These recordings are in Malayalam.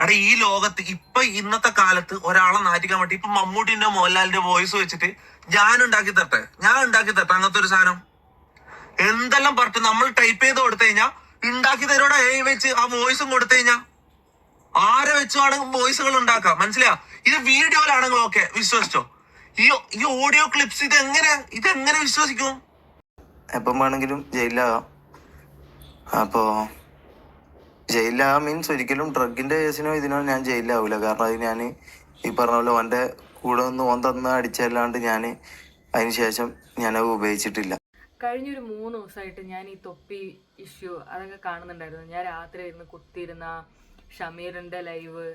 എടാ ഈ ലോകത്ത് ഇപ്പൊ ഇന്നത്തെ കാലത്ത് ഒരാളെ നാറ്റിക്കാൻ വേണ്ടി ഇപ്പൊ മമ്മൂട്ടിന്റെ മോഹൻലാലിന്റെ വോയിസ് വെച്ചിട്ട് ഞാൻ ഉണ്ടാക്കി തരട്ടെ അങ്ങനത്തെ ഒരു സാധനം എന്തെല്ലാം പറഞ്ഞു നമ്മൾ ടൈപ്പ് ചെയ്ത് കൊടുത്തു കഴിഞ്ഞാൽ ഉണ്ടാക്കി തരോടെ വെച്ച് ആ വോയിസും കൊടുത്തു കഴിഞ്ഞാൽ ആരെ വെച്ചുവാണെങ്കിൽ വോയിസുകൾ ഉണ്ടാക്കാം. മനസ്സിലാ? ഇത് വീഡിയോയിലാണെങ്കിൽ ഓക്കെ വിശ്വസിച്ചോ. ഈ ഓഡിയോ ക്ലിപ്സ് ഇതെങ്ങനെ വിശ്വസിക്കും? എപ്പം വേണമെങ്കിലും ജയിലിലാകാം. അപ്പോ ജയിലിലാകാം മീൻസ് ഒരിക്കലും ഡ്രഗിന്റെ കേസിനോ ഇതിനോ ഞാൻ ജയിലിലാവൂല. കാരണം അത് ഞാൻ ഈ പറഞ്ഞ പോലെ ഓൻ്റെ കൂടെ ഒന്ന് ഓൻ തന്ന് അടിച്ചല്ലാണ്ട് ഞാൻ അതിന് ശേഷം ഞാനത് ഉപയോഗിച്ചിട്ടില്ല. കഴിഞ്ഞൊരു 3 ദിവസമായിട്ട് ഞാൻ ഈ തൊപ്പി ഇഷ്യൂ അതൊക്കെ കാണുന്നുണ്ടായിരുന്നു. ഞാൻ രാത്രി ഇരുന്ന് കുത്തിയിരുന്ന ഷമീറിൻ്റെ ലൈവ്,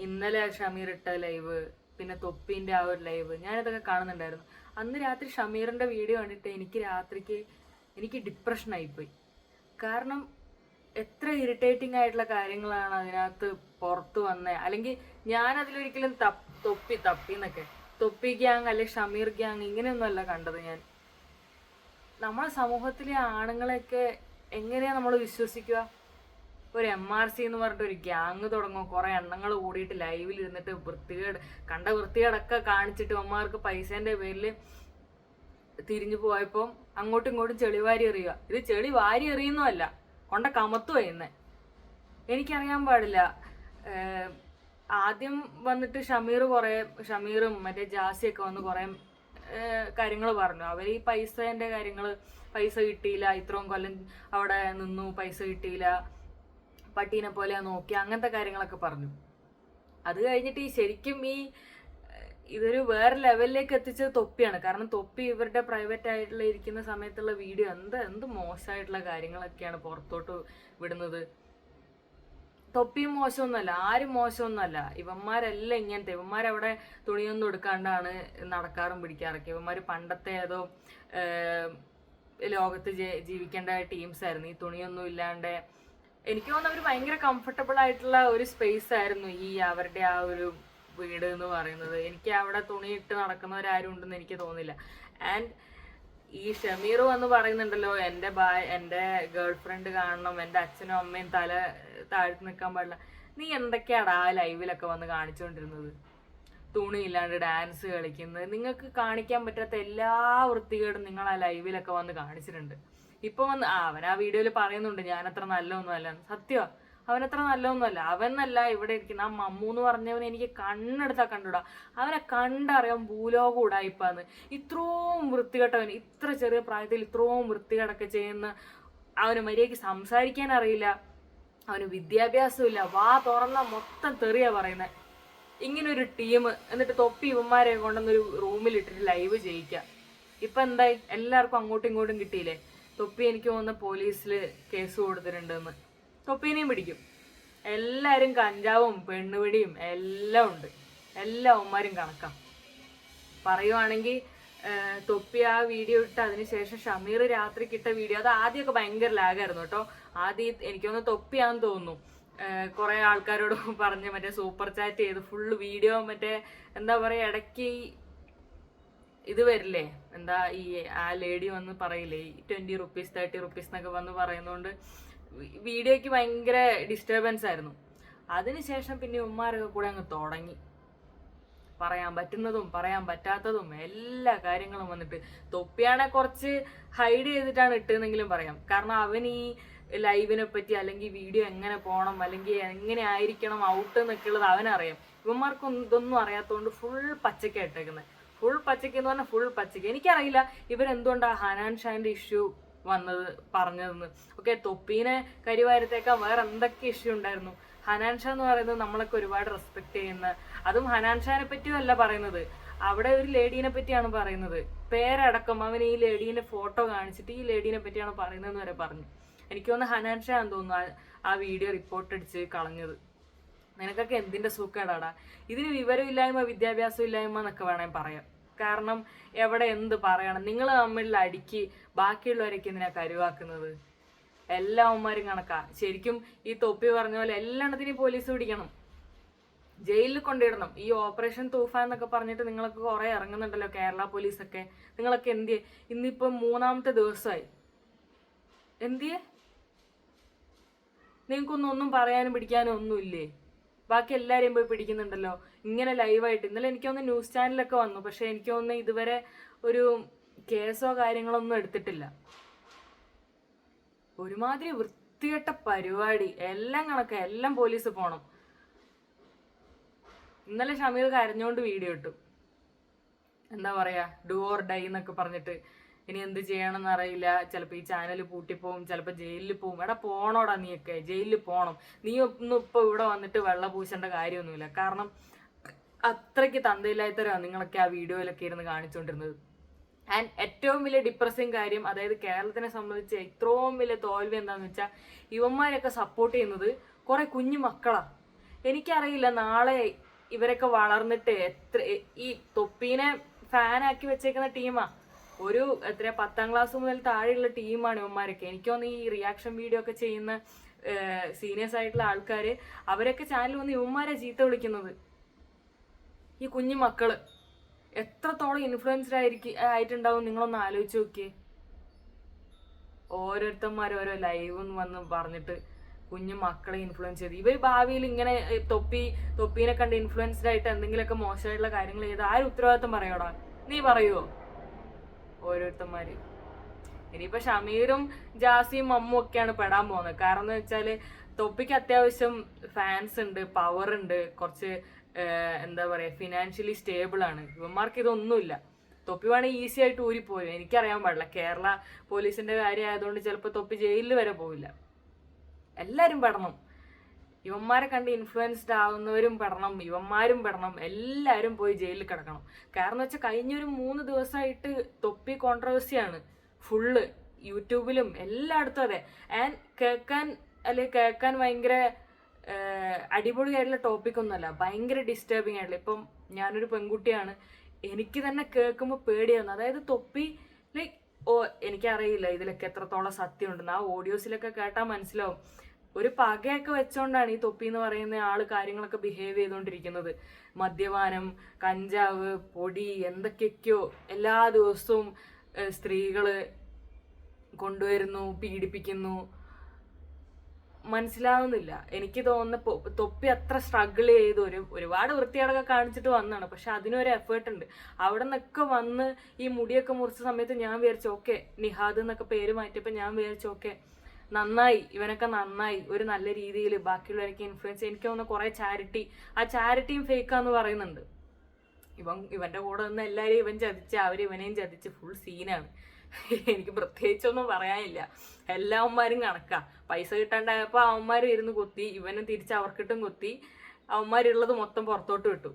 ഇന്നലെ ഷമീർ ഇട്ട ലൈവ്, പിന്നെ തൊപ്പീൻ്റെ ആ ഒരു ലൈവ്, ഞാനിതൊക്കെ കാണുന്നുണ്ടായിരുന്നു. അന്ന് രാത്രി ഷമീറിൻ്റെ വീഡിയോ കണ്ടിട്ട് എനിക്ക് ഡിപ്രഷനായിപ്പോയി. കാരണം എത്ര ഇറിറ്റേറ്റിംഗ് ആയിട്ടുള്ള കാര്യങ്ങളാണ് അതിനകത്ത് പുറത്ത് വന്നത്. അല്ലെങ്കിൽ ഞാനതിലൊരിക്കലും തൊപ്പി ഗ്യാങ് അല്ലെങ്കിൽ ഷമീർ ഗ്യാങ് ഇങ്ങനെയൊന്നുമല്ല കണ്ടത്. ഞാൻ നമ്മളെ സമൂഹത്തിലെ ആണുങ്ങളെയൊക്കെ എങ്ങനെയാണ് നമ്മൾ വിശ്വസിക്കുക? ഒരു MRC എന്ന് പറഞ്ഞിട്ട് ഒരു ഗ്യാങ് തുടങ്ങും, കുറേ എണ്ണങ്ങൾ കൂടിയിട്ട് ലൈവിൽ ഇരുന്നിട്ട് വൃത്തികേടൊക്കെ കാണിച്ചിട്ട് അമ്മമാർക്ക് പൈസേൻ്റെ പേരിൽ തിരിഞ്ഞു പോയപ്പോൾ അങ്ങോട്ടും ഇങ്ങോട്ടും ചെളിവാരി എറിയുക. ഇത് ചെളി വാരി എറിയുന്നതല്ല, കൊണ്ട കമത്തു ചെയ്യുന്നത്. എനിക്കറിയാൻ പാടില്ല. ആദ്യം വന്നിട്ട് ഷമീറും മറ്റേ ജാസിയൊക്കെ വന്ന് കുറേ കാര്യങ്ങൾ പറഞ്ഞു. അവർ ഈ പൈസ കിട്ടിയില്ല, ഇത്രയും കൊല്ലം അവിടെ നിന്നു, പൈസ കിട്ടിയില്ല, പട്ടീനെ പോലെ നോക്കി, അങ്ങനത്തെ കാര്യങ്ങളൊക്കെ പറഞ്ഞു. അത് കഴിഞ്ഞിട്ട് ശരിക്കും ഇതൊരു വേറെ ലെവലിലേക്ക് എത്തിച്ചത് തൊപ്പിയാണ്. കാരണം തൊപ്പി ഇവരുടെ പ്രൈവറ്റ് ആയിട്ടുള്ള ഇരിക്കുന്ന സമയത്തുള്ള വീഡിയോ എന്ത് മോശമായിട്ടുള്ള കാര്യങ്ങളൊക്കെയാണ് പുറത്തോട്ട് വിടുന്നത്. തൊപ്പിയും മോശമൊന്നുമല്ല, ആരും മോശമൊന്നുമല്ല. ഇവന്മാരെല്ലാം ഇങ്ങനത്തെ, ഇവന്മാരവിടെ തുണിയൊന്നും എടുക്കാണ്ടാണ് നടക്കാറും പിടിക്കാറൊക്കെ. ഇവന്മാർ പണ്ടത്തെ ഏതോ ലോകത്ത് ജീവിക്കേണ്ട ടീംസ് ആയിരുന്നു. ഈ തുണിയൊന്നും ഇല്ലാണ്ട് എനിക്ക് തോന്നുന്നു അവർ ഭയങ്കര കംഫർട്ടബിൾ ആയിട്ടുള്ള ഒരു സ്പേസ് ആയിരുന്നു അവരുടെ ആ ഒരു വീട് എന്ന് പറയുന്നത്. എനിക്ക് അവിടെ തുണിയിട്ട് നടക്കുന്നവരാരും ഉണ്ടെന്ന് എനിക്ക് തോന്നില്ല. ആൻഡ് ഈ ഷമീർ വന്ന് പറയുന്നുണ്ടല്ലോ, എൻ്റെ ഗേൾ ഫ്രണ്ട് കാണണം, എൻ്റെ അച്ഛനും അമ്മയും തല താഴ്ത്തി നിൽക്കാൻ പാടില്ല. നീ എന്തൊക്കെയാടാ ആ ലൈവിലൊക്കെ വന്ന് കാണിച്ചുകൊണ്ടിരുന്നത്? തുണിയില്ലാണ്ട് ഡാൻസ് കളിക്കുന്നത്, നിങ്ങൾക്ക് കാണിക്കാൻ പറ്റാത്ത എല്ലാ വൃത്തികേടും നിങ്ങൾ ആ ലൈവിലൊക്കെ വന്ന് കാണിച്ചിട്ടുണ്ട്. ഇപ്പൊ വന്ന് അവൻ ആ വീഡിയോയിൽ പറയുന്നുണ്ട് ഞാനത്ര നല്ലതൊന്നുമല്ല. സത്യമാ, അവനത്ര നല്ലതൊന്നുമല്ല. അവനല്ല ഇവിടെ ഇരിക്കുന്ന ആ മമ്മൂ എന്ന് പറഞ്ഞവൻ എനിക്ക് കണ്ണെടുത്താൽ കണ്ടുകൂടാ. അവനെ കണ്ടറിയാം ഭൂലോകം ഉടായിപ്പാന്ന്. ഇത്രയും വൃത്തികെട്ടവൻ, ഇത്ര ചെറിയ പ്രായത്തിൽ ഇത്രയും വൃത്തികേടൊക്കെ ചെയ്യുന്ന അവന് മര്യാദയ്ക്ക് സംസാരിക്കാൻ അറിയില്ല, അവന് വിദ്യാഭ്യാസമില്ല, വാ തുറന്ന മൊത്തം തെറിയാ പറയുന്നത്. ഇങ്ങനൊരു ടീം എന്നിട്ട് തൊപ്പി ഇവന്മാരെ കൊണ്ടുവന്നൊരു റൂമിലിട്ടിട്ട് ലൈവ് ചെയ്യിക്കാം. ഇപ്പൊ എന്തായി? എല്ലാവർക്കും അങ്ങോട്ടും ഇങ്ങോട്ടും കിട്ടിയില്ലേ? തൊപ്പി എനിക്ക് തോന്നുന്ന പോലീസിൽ കേസ് കൊടുത്തിട്ടുണ്ടെന്ന്. തൊപ്പീനെയും പിടിക്കും. എല്ലാവരും കഞ്ചാവും പെണ്ണുപിടിയും എല്ലാം ഉണ്ട്. എല്ലാ അവന്മാരും കണക്കാം. പറയുവാണെങ്കിൽ തൊപ്പി ആ വീഡിയോ ഇട്ട് അതിനുശേഷം ഷമീർ രാത്രിക്ക് ഇട്ട വീഡിയോ, അത് ആദ്യമൊക്കെ ഭയങ്കര ലാഗായിരുന്നു കേട്ടോ. ആദ്യം എനിക്കൊന്ന് തൊപ്പിയാന്ന് തോന്നുന്നു കുറെ ആൾക്കാരോട് പറഞ്ഞ് മറ്റേ സൂപ്പർ ചാറ്റ് ചെയ്ത് ഫുള്ള് വീഡിയോ മറ്റേ എന്താ പറയുക, ഇടയ്ക്ക് ഇത് വരില്ലേ, എന്താ ആ ലേഡി വന്ന് പറയില്ലേ 20 rupees 30 rupees എന്നൊക്കെ വന്ന് പറയുന്നതുകൊണ്ട് വീഡിയോയ്ക്ക് ഭയങ്കര ഡിസ്റ്റർബൻസ് ആയിരുന്നു. അതിനുശേഷം പിന്നെ ഉമ്മാരൊക്കെ കൂടെ അങ്ങ് തുടങ്ങി പറയാൻ പറ്റുന്നതും പറയാൻ പറ്റാത്തതും എല്ലാ കാര്യങ്ങളും വന്നിട്ട്. തൊപ്പിയാണെ കുറച്ച് ഹൈഡ് ചെയ്തിട്ടാണ് ഇട്ടതെന്നെങ്കിലും പറയാം. കാരണം അവൻ ഈ ലൈവിനെ പറ്റി അല്ലെങ്കിൽ വീഡിയോ എങ്ങനെ പോകണം അല്ലെങ്കിൽ എങ്ങനെ ആയിരിക്കണം ഔട്ട് എന്നൊക്കെ ഉള്ളത് അവനറിയാം. ഇവന്മാർക്കൊന്നും ഇതൊന്നും അറിയാത്തതുകൊണ്ട് ഫുൾ പച്ചക്കാണ് ഇട്ടേക്കുന്നത്. ഫുൾ പച്ചക്ക് എന്ന് പറഞ്ഞാൽ ഫുൾ പച്ചക്ക്. എനിക്കറിയില്ല ഇവരെന്തുകൊണ്ടാണ് ഹനാൻ ഷാൻ്റെ ഇഷ്യൂ പറഞ്ഞതെന്ന്. ഓക്കെ, തൊപ്പീനെ കരിവാരത്തേക്കാൻ വേറെ എന്തൊക്കെ ഇഷ്യൂ ഉണ്ടായിരുന്നു. ഹനാൻ ഷാ എന്ന് പറയുന്നത് നമ്മളൊക്കെ ഒരുപാട് റെസ്പെക്ട് ചെയ്യുന്ന, അതും ഹനാൻ ഷാനെ പറ്റിയും അല്ല പറയുന്നത്, അവിടെ ഒരു ലേഡീനെ പറ്റിയാണ് പറയുന്നത്. പേരടക്കം അവൻ ഈ ലേഡീൻ്റെ ഫോട്ടോ കാണിച്ചിട്ട് ഈ ലേഡീനെ പറ്റിയാണ് പറയുന്നതെന്ന് വരെ പറഞ്ഞു. എനിക്ക് തോന്നുന്നു ഹനാൻ ഷാ എന്ന് തോന്നുന്നു ആ വീഡിയോ റിപ്പോർട്ട് അടിച്ച് കളഞ്ഞത്. നിനക്കൊക്കെ എന്തിൻ്റെ സൂക്കേടാടാ? ഇതിന് വിവരമില്ലായ്മ വിദ്യാഭ്യാസം ഇല്ലായ്മ എന്നൊക്കെ വേണമെങ്കിൽ പറയാം. കാരണം എവിടെ എന്ത് പറയണം? നിങ്ങൾ തമ്മിൽ അടിക്ക് ബാക്കിയുള്ളവരൊക്കെ എന്തിനാ കരുവാക്കുന്നത്? എല്ലാ അവന്മാരും കണക്കാ. ശരിക്കും ഈ തൊപ്പി പറഞ്ഞ പോലെ എല്ലാത്തിനെയും പോലീസ് പിടിക്കണം, ജയിലിൽ കൊണ്ടിടണം. ഈ ഓപ്പറേഷൻ തൂഫാൻ എന്നൊക്കെ പറഞ്ഞിട്ട് നിങ്ങളൊക്കെ കുറെ ഇറങ്ങുന്നുണ്ടല്ലോ, കേരള പോലീസൊക്കെ. നിങ്ങളൊക്കെ എന്തിയെ? ഇന്നിപ്പം 3-ാമത്തെ ദിവസമായി. എന്തിയെ? നിങ്ങൾക്കൊന്നും പറയാനും പിടിക്കാനും ഒന്നുമില്ലേ? ബാക്കി എല്ലാവരെയും പോയി പിടിക്കുന്നുണ്ടല്ലോ ഇങ്ങനെ ലൈവായിട്ട്. ഇന്നലെ എനിക്കൊന്ന് ന്യൂസ് ചാനലൊക്കെ വന്നു, പക്ഷെ എനിക്കൊന്ന് ഇതുവരെ ഒരു കേസോ കാര്യങ്ങളൊന്നും എടുത്തിട്ടില്ല. ഒരുമാതിരി വൃത്തികെട്ട പരിപാടി, എല്ലാം കണക്കാ, എല്ലാം പോലീസ് പോണം. ഇന്നലെ ഷമീർ കരഞ്ഞോണ്ട് വീഡിയോ ഇട്ടു. എന്താ പറയാ, ഡു ഓർ ഡൈ എന്നൊക്കെ പറഞ്ഞിട്ട്. ഇനി എന്ത് ചെയ്യണമെന്ന് അറിയില്ല, ചിലപ്പോൾ ഈ ചാനൽ പൂട്ടിപ്പോവും, ചിലപ്പോൾ ജയിലിൽ പോവും. എടാ പോണോടാ, നീയൊക്കെ ജയിലിൽ പോണം. നീ ഒന്നും ഇപ്പോൾ ഇവിടെ വന്നിട്ട് വെള്ള പൂശേണ്ട കാര്യമൊന്നുമില്ല. കാരണം അത്രയ്ക്ക് തന്തയില്ലാത്തവരാണ് നിങ്ങളൊക്കെ ആ വീഡിയോയിലൊക്കെ ഇരുന്ന് കാണിച്ചുകൊണ്ടിരുന്നത്. ആൻഡ് ഏറ്റവും വലിയ ഡിപ്രസിങ് കാര്യം, അതായത് കേരളത്തിനെ സംബന്ധിച്ച് ഏറ്റവും വലിയ തോൽവി എന്താണെന്ന് വെച്ചാൽ, ഇവന്മാരൊക്കെ സപ്പോർട്ട് ചെയ്യുന്നത് കുറെ കുഞ്ഞു മക്കളാ. എനിക്കറിയില്ല നാളെ ഇവരൊക്കെ വളർന്നിട്ട് ഈ തൊപ്പീനെ ഫാനാക്കി വെച്ചേക്കുന്ന ടീമാ. ഒരു 10ാം ക്ലാസ് മുതൽ താഴെയുള്ള ടീമാണ് ഇവന്മാരൊക്കെ. എനിക്ക് തോന്നുന്നു ഈ റിയാക്ഷൻ വീഡിയോ ഒക്കെ ചെയ്യുന്ന സീനിയേഴ്സ് ആയിട്ടുള്ള ആൾക്കാർ, അവരൊക്കെ ചാനൽ വന്ന് ഇവന്മാരെ ചീത്ത വിളിക്കുന്നത്. ഈ കുഞ്ഞു മക്കള് എത്രത്തോളം ഇൻഫ്ലുവൻസ്ഡ് ആയിട്ടുണ്ടാവും നിങ്ങളൊന്ന് ആലോചിച്ച് നോക്കിയേ. ഓരോരുത്തന്മാർ ഓരോ ലൈവ് വന്ന് പറഞ്ഞിട്ട് കുഞ്ഞു മക്കളെ ഇൻഫ്ലുവൻസ് ചെയ്ത്, ഇവർ ഭാവിയിൽ ഇങ്ങനെ തൊപ്പീനെ കണ്ട് ഇൻഫ്ലുവൻസ്ഡ് ആയിട്ട് എന്തെങ്കിലുമൊക്കെ മോശമായിട്ടുള്ള കാര്യങ്ങൾ ചെയ്ത് ആരും ഉത്തരവാദിത്തം പറയോടാ? നീ പറയുവോ? ഓരോരുത്തന്മാര്. ഇനിയിപ്പോ ഷമീറും ജാസിയും മമ്മും ഒക്കെയാണ് പെടാൻ പോകുന്നത്. കാരണം എന്ന് വെച്ചാല് തൊപ്പിക്ക് അത്യാവശ്യം ഫാൻസ് ഉണ്ട്, പവർ ഉണ്ട്, കുറച്ച് എന്താ പറയാ ഫിനാൻഷ്യലി സ്റ്റേബിൾ ആണ്. ഇവന്മാർക്ക് ഇതൊന്നുമില്ല. തൊപ്പി വേണമെങ്കിൽ ഈസി ആയിട്ട് ഊരിപ്പോയി. എനിക്കറിയാൻ പാടില്ല, കേരള പോലീസിന്റെ കാര്യം ആയതുകൊണ്ട് ചിലപ്പോൾ തൊപ്പി ജയിലിൽ വരെ പോവില്ല. എല്ലാവരും പെടണം. ഇവന്മാരെ കണ്ട് ഇൻഫ്ലുവൻസ്ഡ് ആവുന്നവരും പെടണം, ഇവന്മാരും പെടണം, എല്ലാവരും പോയി ജയിലിൽ കിടക്കണം. കാരണം വെച്ചാൽ കഴിഞ്ഞൊരു 3 ദിവസമായിട്ട് തൊപ്പി കോൺട്രവേഴ്സിയാണ് ഫുള്ള്, യൂട്യൂബിലും എല്ലായിടത്തും അതെ. ആൻഡ് കേൾക്കാൻ ഭയങ്കര അടിപൊളിയായിട്ടുള്ള ടോപ്പിക്കൊന്നുമല്ല, ഭയങ്കര ഡിസ്റ്റർബിങ് ആയിട്ടുള്ള. ഇപ്പം ഞാനൊരു പെൺകുട്ടിയാണ്, എനിക്ക് തന്നെ കേൾക്കുമ്പോൾ പേടിയാവുന്നു. അതായത് തൊപ്പി ലൈക്ക് എനിക്കറിയില്ല ഇതിലൊക്കെ എത്രത്തോളം സത്യം ഉണ്ടെന്ന്. ആ ഓഡിയോസിലൊക്കെ കേട്ടാൽ മനസ്സിലാവും. ഒരു പകയൊക്കെ വെച്ചോണ്ടാണ് ഈ തൊപ്പി എന്ന് പറയുന്ന ആള് കാര്യങ്ങളൊക്കെ ബിഹേവ് ചെയ്തുകൊണ്ടിരിക്കുന്നത്. മദ്യപാനം, കഞ്ചാവ്, പൊടി, എന്തൊക്കെയൊക്കെയോ എല്ലാ ദിവസവും സ്ത്രീകള് കൊണ്ടുവരുന്നു, പീഡിപ്പിക്കുന്നു. മനസ്സിലാവുന്നില്ല. എനിക്ക് തോന്നുന്ന തൊപ്പി അത്ര സ്ട്രഗിൾ ചെയ്ത് ഒരുപാട് വൃത്തികേടൊക്കെ കാണിച്ചിട്ട് വന്നാണ്. പക്ഷെ അതിനൊരു എഫേർട്ട് ഉണ്ട്. അവിടെ നിന്നൊക്കെ വന്ന് ഈ മുടിയൊക്കെ മുറിച്ച സമയത്ത് ഞാൻ വിചാരിച്ചു ഓക്കെ, നിഹാദ് എന്നൊക്കെ പേര് മാറ്റിയപ്പോൾ ഞാൻ വിചാരിച്ചു ഓക്കെ, നന്നായി, ഇവനൊക്കെ നന്നായി, ഒരു നല്ല രീതിയിൽ ബാക്കിയുള്ളവരൊക്കെ ഇൻഫ്ലുവൻസ്. എനിക്ക് തോന്നുന്ന കുറെ ആ ചാരിറ്റിയും ഫേക്കാന്ന് പറയുന്നുണ്ട്. ഇവന്റെ കൂടെ നിന്ന് എല്ലാവരും ഇവൻ ചതിച്ച്, ഇവനെയും ചതിച്ച് ഫുൾ സീനാണ്. എനിക്ക് പ്രത്യേകിച്ചൊന്നും പറയാനില്ല. എല്ലാ അവന്മാരും കണക്കാ. പൈസ കിട്ടാണ്ടായപ്പോ അവന്മാരും ഇരുന്ന് കുത്തി, ഇവനും തിരിച്ച് അവർക്കിട്ടും കുത്തി, അവന്മാരുള്ളത് മൊത്തം പുറത്തോട്ട് വിട്ടു.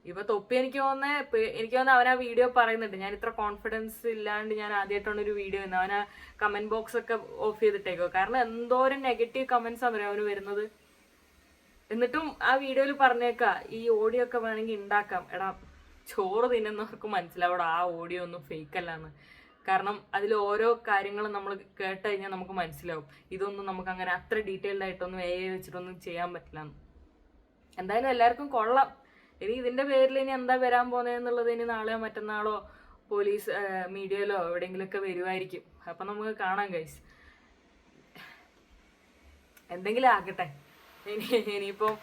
ഇപ്പൊ തൊപ്പി എനിക്ക് തോന്നുന്ന അവൻ ആ വീഡിയോ പറയുന്നുണ്ട്, ഞാൻ ഇത്ര കോൺഫിഡൻസ് ഇല്ലാണ്ട് ഞാൻ ആദ്യമായിട്ടാണ് ഒരു വീഡിയോ ചെയ്യുന്നത്. അവൻ ആ കമന്റ് ബോക്സ് ഒക്കെ ഓഫ് ചെയ്തിട്ടേക്കോ. കാരണം എന്തോരം നെഗറ്റീവ് കമന്റ്സ് ആണ് അവന് വരുന്നത്. എന്നിട്ടും ആ വീഡിയോയിൽ പറഞ്ഞേക്കാ ഈ ഓഡിയോ ഒക്കെ വേണമെങ്കിൽ ഉണ്ടാക്കാം. എടാ, ചോറ് തിന്നുന്നവർക്ക് മനസ്സിലാവണം ആ ഓഡിയോ ഒന്നും ഫേക്ക് അല്ലാന്ന്. കാരണം അതിൽ ഓരോ കാര്യങ്ങളും നമ്മൾ കേട്ട് കഴിഞ്ഞാൽ നമുക്ക് മനസ്സിലാവും ഇതൊന്നും നമുക്ക് അങ്ങനെ അത്ര ഡീറ്റെയിൽഡ് ആയിട്ടൊന്നും വെച്ചിട്ടൊന്നും ചെയ്യാൻ പറ്റില്ല. എന്തായാലും എല്ലാവർക്കും കൊള്ളാം. ഇനി ഇതിന്റെ പേരിൽ ഇനി എന്താ വരാൻ പോകുന്നതെന്നുള്ളത് ഇനി നാളെയോ മറ്റന്നാളോ പോലീസ് മീഡിയയിലോ എവിടെയെങ്കിലുമൊക്കെ വരുമായിരിക്കും. അപ്പൊ നമുക്ക് കാണാം ഗൈസ്. എന്തെങ്കിലും ആകട്ടെ. ഇനിയിപ്പം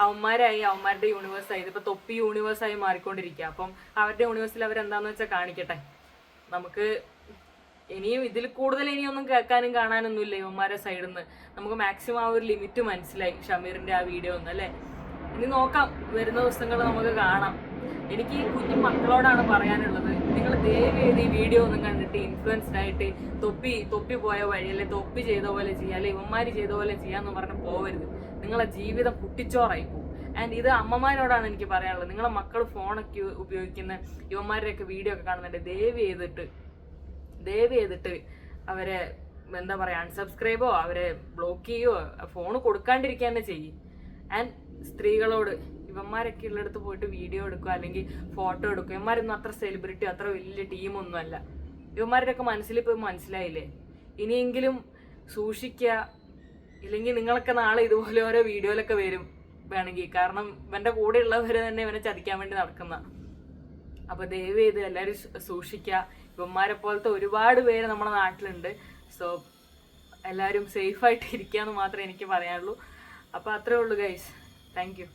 അവന്മാരുടെ യൂണിവേഴ്സായി, ഇതിപ്പോ തൊപ്പി യൂണിവേഴ്സായി മാറിക്കൊണ്ടിരിക്കുക. അപ്പം അവരുടെ യൂണിവേഴ്സിൽ അവരെന്താന്ന് വെച്ചാൽ കാണിക്കട്ടെ. നമുക്ക് ഇനിയും ഇതിൽ കൂടുതൽ ഇനിയൊന്നും കേൾക്കാനും കാണാനൊന്നുമില്ല ഇവന്മാരുടെ സൈഡിൽ നിന്ന്. നമുക്ക് മാക്സിമം ആ ഒരു ലിമിറ്റ് മനസ്സിലായി ഷമീറിന്റെ ആ വീഡിയോ ഒന്ന് അല്ലേ. ഇനി നോക്കാം, വരുന്ന ദിവസങ്ങൾ നമുക്ക് കാണാം. എനിക്ക് ഈ കുഞ്ഞു മക്കളോടാണ് പറയാനുള്ളത്, നിങ്ങൾ ദയവേത് ഈ വീഡിയോ ഒന്നും കണ്ടിട്ട് ഇൻഫ്ലുവൻസ്ഡ് ആയിട്ട് തൊപ്പി പോയ വഴി അല്ലെ തൊപ്പി ചെയ്ത പോലെ ചെയ്യുക അല്ലെ ഇവന്മാര് ചെയ്ത പോലെ ചെയ്യാന്ന് പറഞ്ഞ് പോവരുത്. നിങ്ങളെ ജീവിതം കുട്ടിച്ചോറായി പോകും. ആൻഡ് ഇത് അമ്മമാരോടാണ് എനിക്ക് പറയാനുള്ളത്. നിങ്ങളെ മക്കൾ ഫോണൊക്കെ ഉപയോഗിക്കുന്ന ഇവന്മാരുടെയൊക്കെ വീഡിയോ ഒക്കെ കാണുന്നുണ്ട്, ദയവ് ചെയ്തിട്ട് അവരെ എന്താ പറയാ അൺസബ്സ്ക്രൈബോ അവരെ ബ്ലോക്ക് ചെയ്യോ ഫോൺ കൊടുക്കാണ്ടിരിക്കുക തന്നെ ചെയ്യും. ആൻഡ് സ്ത്രീകളോട് ഇവന്മാരൊക്കെ ഉള്ളിടത്ത് പോയിട്ട് വീഡിയോ എടുക്കുക അല്ലെങ്കിൽ ഫോട്ടോ എടുക്കുക. ഇവന്മാരൊന്നും അത്ര സെലിബ്രിറ്റി അത്ര വലിയ ടീമൊന്നും അല്ല. ഇവന്മാരുടെയൊക്കെ മനസ്സിലിപ്പോൾ മനസ്സിലായില്ലേ. ഇനിയെങ്കിലും സൂക്ഷിക്കുക, ഇല്ലെങ്കിൽ നിങ്ങളൊക്കെ നാളെ ഇതുപോലെ ഓരോ വീഡിയോയിലൊക്കെ വരും വേണമെങ്കിൽ. കാരണം ഇവന്റെ കൂടെ ഉള്ളവര് തന്നെ ഇവനെ ചതിക്കാൻ വേണ്ടി നടക്കുന്ന. അപ്പൊ ദയവ് ചെയ്ത് എല്ലാവരും സൂക്ഷിക്കുക. ഇവന്മാരെ പോലത്തെ ഒരുപാട് പേര് നമ്മുടെ നാട്ടിലുണ്ട്. സോ എല്ലാവരും സേഫായിട്ട് ഇരിക്കുക എന്ന് മാത്രമേ എനിക്ക് പറയാനുള്ളൂ. അപ്പോൾ അത്രേ ഉള്ളൂ ഗൈസ്. Thank you.